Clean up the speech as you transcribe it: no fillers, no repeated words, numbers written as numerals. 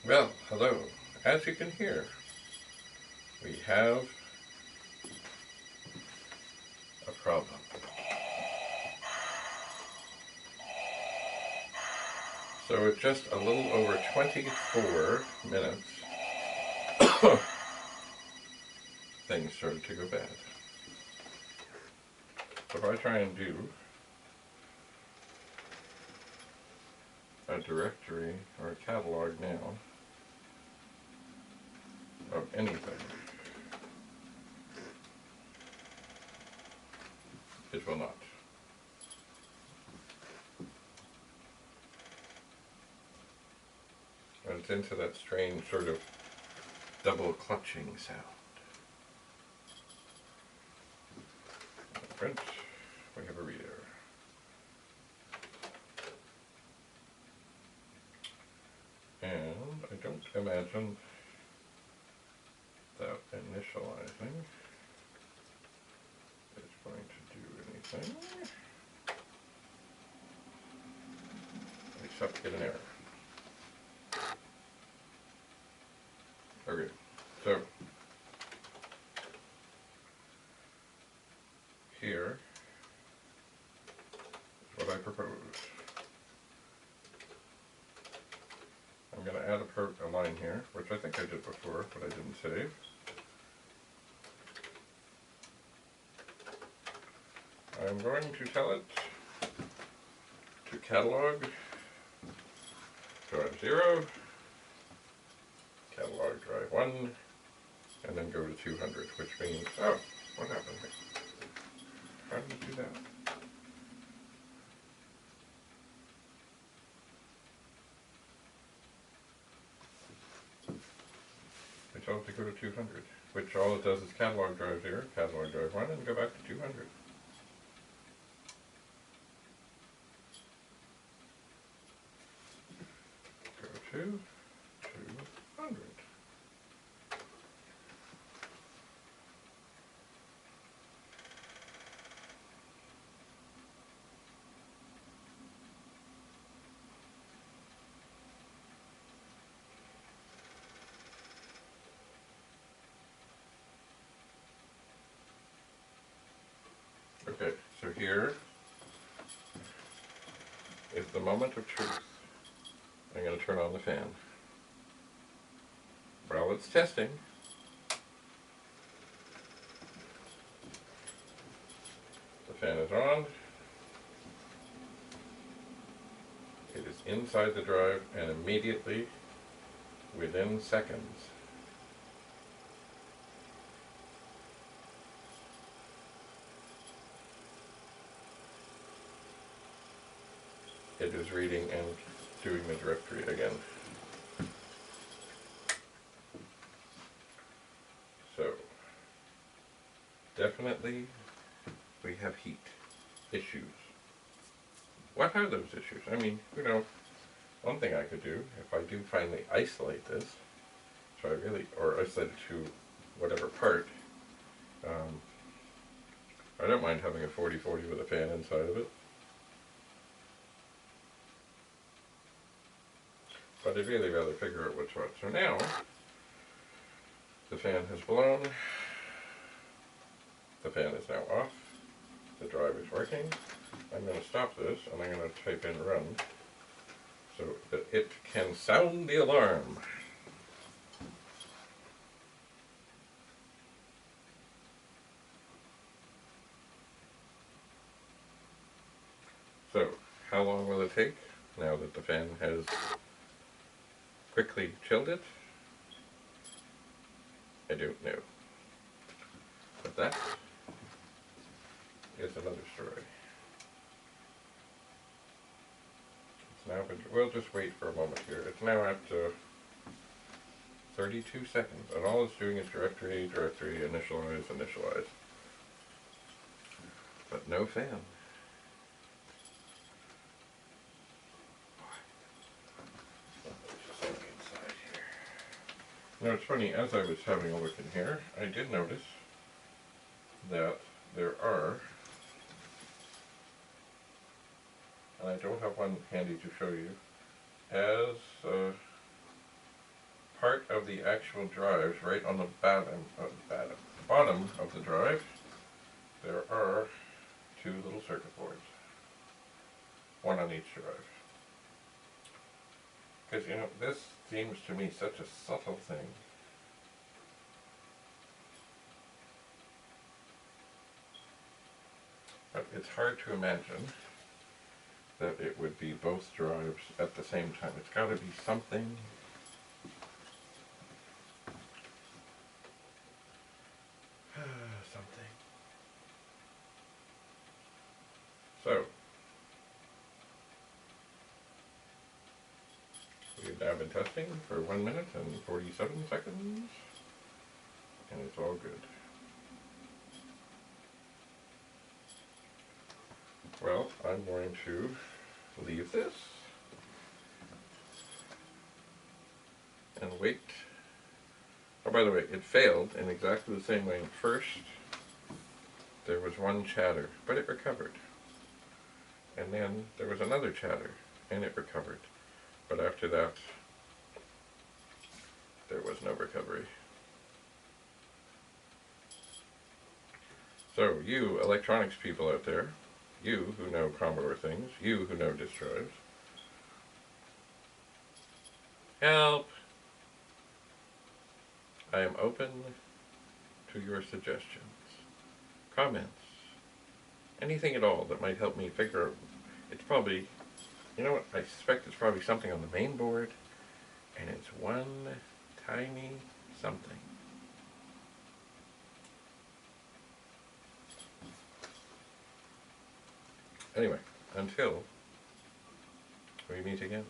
Well, hello. As you can hear, we have a problem. So at just a little over 24 minutes, things started to go bad. So if I try and do a directory or a catalog now of anything, it will not. And it's into that strange sort of double clutching sound. Print, we have a reader. And I don't imagine that initializing is going to do anything except get an error. Okay, so here is what I propose. I'm going to add a line here, which I think I did before, but I didn't save. I'm going to tell it to catalog drive 0, catalog drive 1, and then go to 200, which means, oh, what happened here? How did it do that? I tell it to go to 200, which all it does is catalog drive 0, catalog drive 1, and go back to 200. Go to 200. Okay, so here is the moment of truth. I'm going to turn on the fan. While it's testing, the fan is on. It is inside the drive, and immediately, within seconds, it is reading and doing the directory again. So, definitely we have heat issues. What are those issues? I mean, one thing I could do, if I do finally isolate this, so I really, or isolate it to whatever part, I don't mind having a 40-40 with a fan inside of it. But I'd really rather figure out what's what. So now, the fan has blown, the fan is now off, the drive is working. I'm going to stop this and I'm going to type in run so that it can sound the alarm. So, how long will it take now that the fan has quickly chilled it? I don't know. But that is another story. It's now been, we'll just wait for a moment here. It's now at 32 seconds, and all it's doing is directory, initialize, initialize. But no fan. Now it's funny, as I was having a look in here, I did notice that there are, and I don't have one handy to show you, as of the actual drives, right on the bottom of the drive, there are two little circuit boards. One on each drive. Because, you know, this seems to me such a subtle thing. But it's hard to imagine that it would be both drives at the same time. It's got to be something. Something. So, we've now been testing for 1 minute and 47 seconds, and it's all good. Well, I'm going to leave this and wait. Oh, by the way, it failed in exactly the same way. First, there was one chatter, but it recovered. And then there was another chatter, and it recovered. But after that, there was no recovery. So, you electronics people out there, you who know Commodore things, you who know disk drives, help! I am open to your suggestions, comments, anything at all that might help me figure out. It's probably, you know what, I suspect it's probably something on the main board, and it's one tiny something. Anyway, until we meet again.